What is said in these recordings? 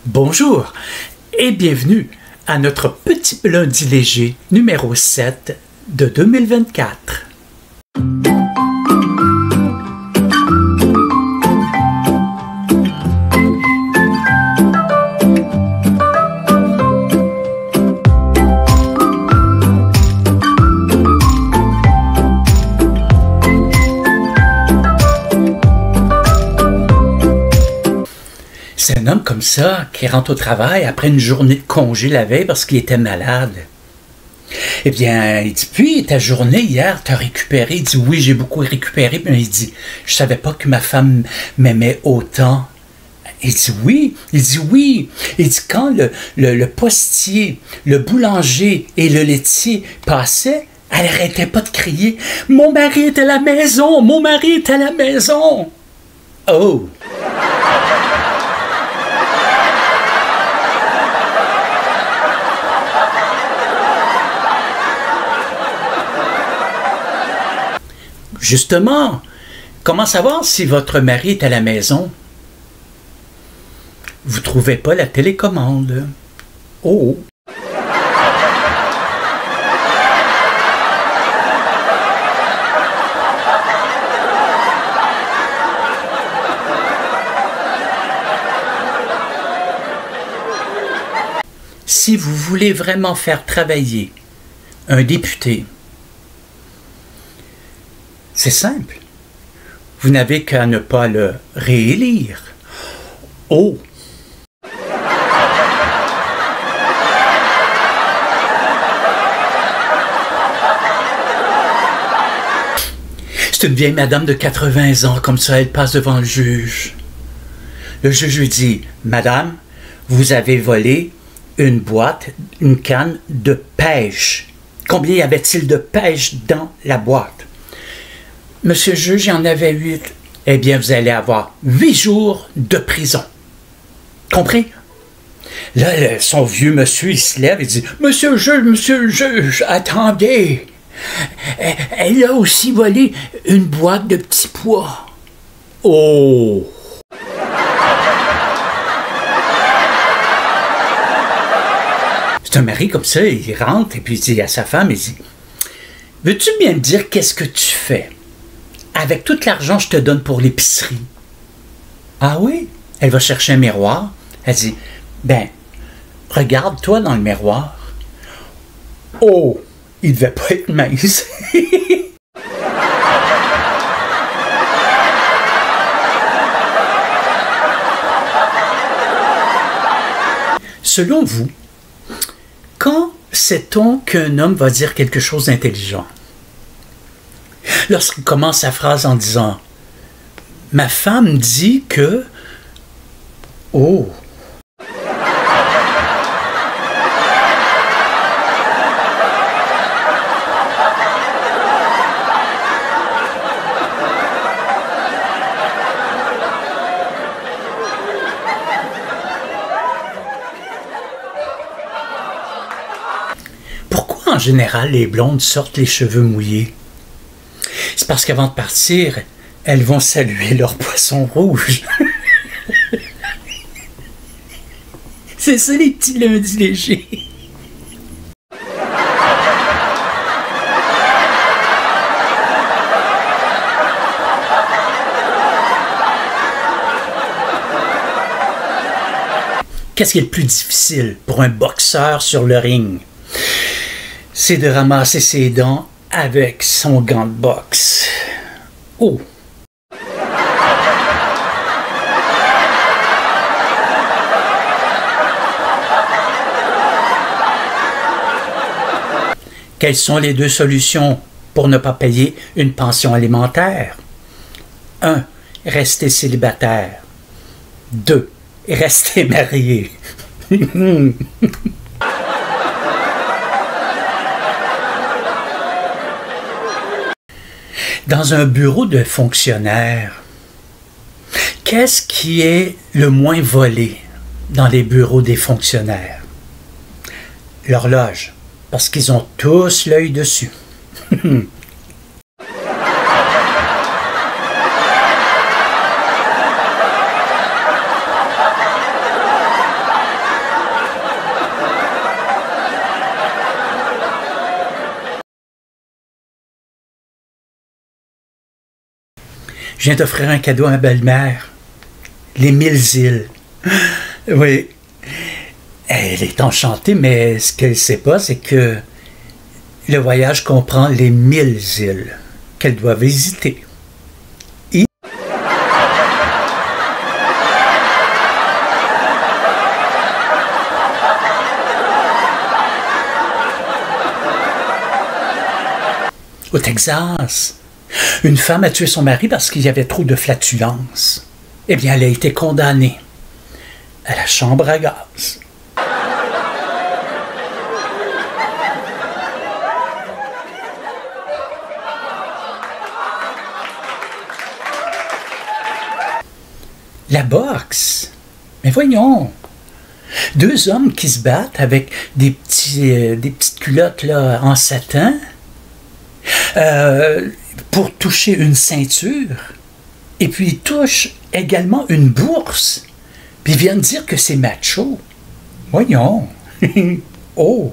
Bonjour et bienvenue à notre petit lundi léger numéro 7 de 2024. C'est un homme comme ça qui rentre au travail après une journée de congé la veille parce qu'il était malade. Eh bien, il dit, puis ta journée hier, t'as récupéré? Il dit, oui, j'ai beaucoup récupéré. Puis il dit, je savais pas que ma femme m'aimait autant. Il dit, oui. Il dit, oui. Il dit, quand le postier, le boulanger et le laitier passaient, elle n'arrêtait pas de crier, mon mari est à la maison, mon mari est à la maison. Oh! Justement, comment savoir si votre mari est à la maison? Vous ne trouvez pas la télécommande. Oh! Si vous voulez vraiment faire travailler un député, c'est simple. Vous n'avez qu'à ne pas le réélire. Oh! C'est une vieille madame de 80 ans, comme ça, elle passe devant le juge. Le juge lui dit, « Madame, vous avez volé une boîte, une canne de pêche. Combien y avait-il de pêche dans la boîte? » Monsieur le juge, il y en avait 8. Eh bien, vous allez avoir 8 jours de prison. Compris? Là, son vieux monsieur, il se lève et dit, monsieur le juge, attendez. Elle a aussi volé une boîte de petits pois. Oh! C'est un mari comme ça, il rentre et puis il dit à sa femme, il dit, veux-tu bien me dire qu'est-ce que tu fais avec tout l'argent que je te donne pour l'épicerie? Ah oui? Elle va chercher un miroir. Elle dit, ben, regarde-toi dans le miroir. Oh, il devait pas être mince. Selon vous, quand sait-on qu'un homme va dire quelque chose d'intelligent? Lorsqu'il commence sa phrase en disant « Ma femme dit que... » Oh! Pourquoi en général les blondes sortent les cheveux mouillés? C'est parce qu'avant de partir, elles vont saluer leur poisson rouge. C'est ça les petits lundis légers. Qu'est-ce qui est le plus difficile pour un boxeur sur le ring? C'est de ramasser ses dents avec son gant de boxe. Oh! Quelles sont les deux solutions pour ne pas payer une pension alimentaire? 1. Rester célibataire. 2. Rester marié. Dans un bureau de fonctionnaire, qu'est-ce qui est le moins volé dans les bureaux des fonctionnaires? L'horloge, parce qu'ils ont tous l'œil dessus. viens d'offrir un cadeau à ma belle-mère. Les 1000 îles. Oui. Elle est enchantée, mais ce qu'elle ne sait pas, c'est que le voyage comprend les 1000 îles qu'elle doit visiter. Au Texas, une femme a tué son mari parce qu'il y avait trop de flatulences. Eh bien, elle a été condamnée à la chambre à gaz. La boxe. Mais voyons. Deux hommes qui se battent avec des petites culottes là, en satin pour toucher une ceinture. Et puis ils touchent également une bourse. Puis ils viennent dire que c'est macho. Voyons. Oh.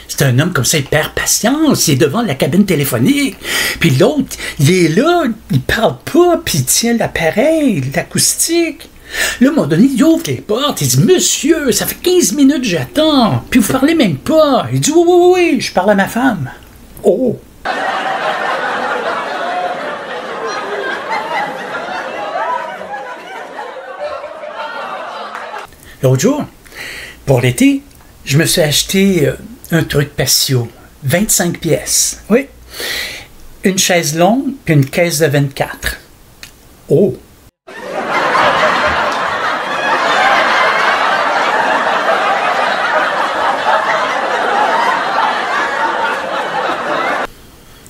C'est un homme comme ça, il perd patience, il est devant la cabine téléphonique. Puis l'autre, il est là, il parle pas, puis il tient l'appareil, l'acoustique. Là, à un moment donné, il ouvre les portes, il dit « Monsieur, ça fait 15 minutes que j'attends, puis vous parlez même pas. » Il dit « Oui, oui, oui, je parle à ma femme. » Oh! L'autre jour, pour l'été, je me suis acheté un truc patio, 25 pièces. Oui. Une chaise longue, puis une caisse de 24. Oh!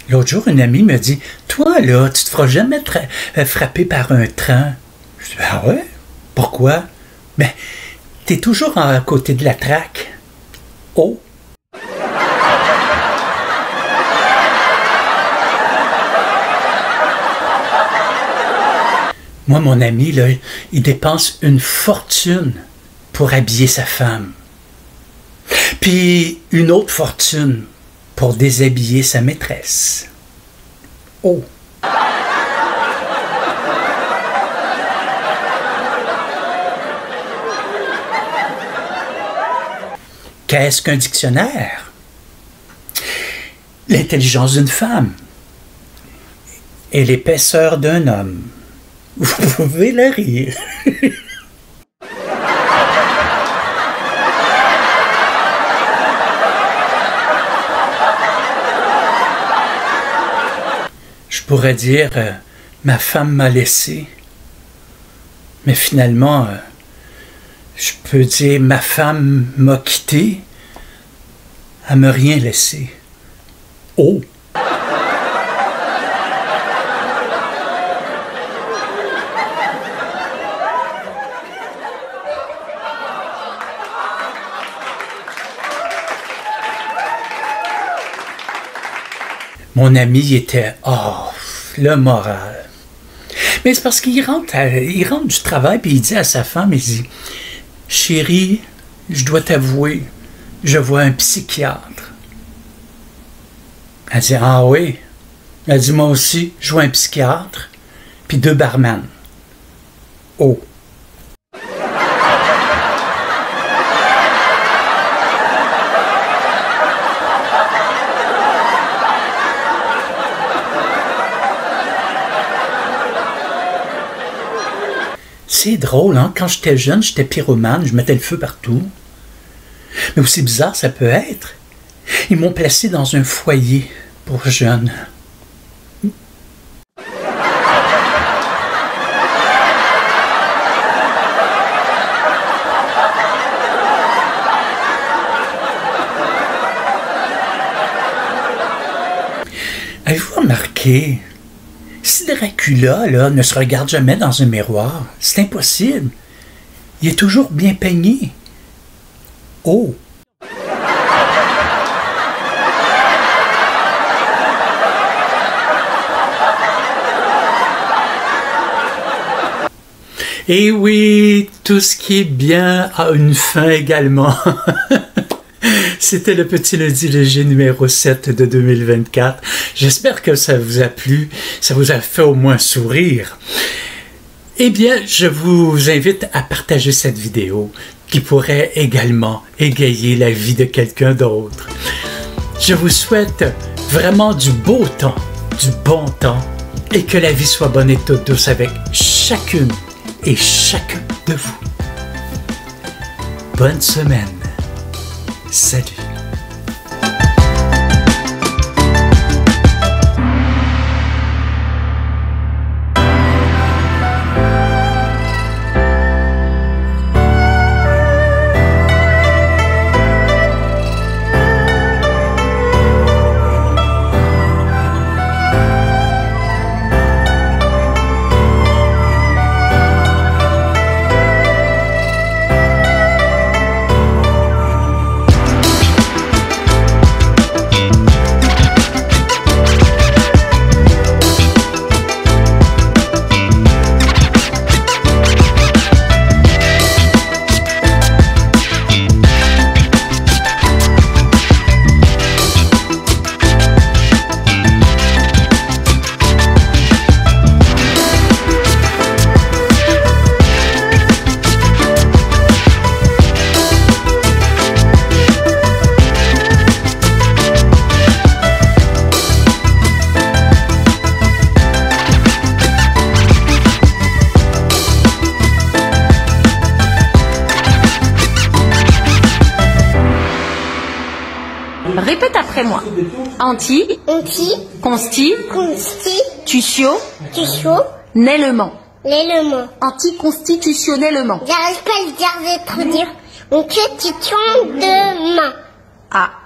L'autre jour, une amie me dit « Toi, là, tu te feras jamais frapper par un train. » Je dis « Ah ouais? Pourquoi? » « Ben, t'es toujours à côté de la traque. » Oh! Moi, mon ami, là, il dépense une fortune pour habiller sa femme. Puis une autre fortune pour déshabiller sa maîtresse. Oh! Qu'est-ce qu'un dictionnaire? L'intelligence d'une femme et l'épaisseur d'un homme. Vous pouvez le rire. Je pourrais dire ma femme m'a laissé, mais finalement, je peux dire ma femme m'a quitté, elle m'a rien laissé. Oh! Mon ami il était le moral. Mais c'est parce qu'il rentre du travail et il dit à sa femme, il dit « Chérie, je dois t'avouer, je vois un psychiatre. » Elle dit « Ah oui? » Elle dit « Moi aussi, je vois un psychiatre, puis 2 barman. » Oh! C'est drôle, hein? Quand j'étais jeune, j'étais pyromane, je mettais le feu partout. Mais aussi bizarre ça peut être, ils m'ont placé dans un foyer pour jeunes. Avez-vous remarqué? Si Dracula là, ne se regarde jamais dans un miroir, c'est impossible. Il est toujours bien peigné. Oh! Et oui, Tout ce qui est bien a une fin également. C'était le Petit Lundi Léger numéro 7 de 2024. J'espère que ça vous a plu, ça vous a fait au moins sourire. Eh bien, je vous invite à partager cette vidéo qui pourrait également égayer la vie de quelqu'un d'autre. Je vous souhaite vraiment du beau temps, du bon temps, et que la vie soit bonne et toute douce avec chacune et chacun de vous. Bonne semaine. Salut. Répète après moi. Anti. Anti. Consti. Constitution. Nellement. L'élément. Anticonstitutionnellement. J'arrive pas à le dire, je vais trop dire. Une question de main. Ah.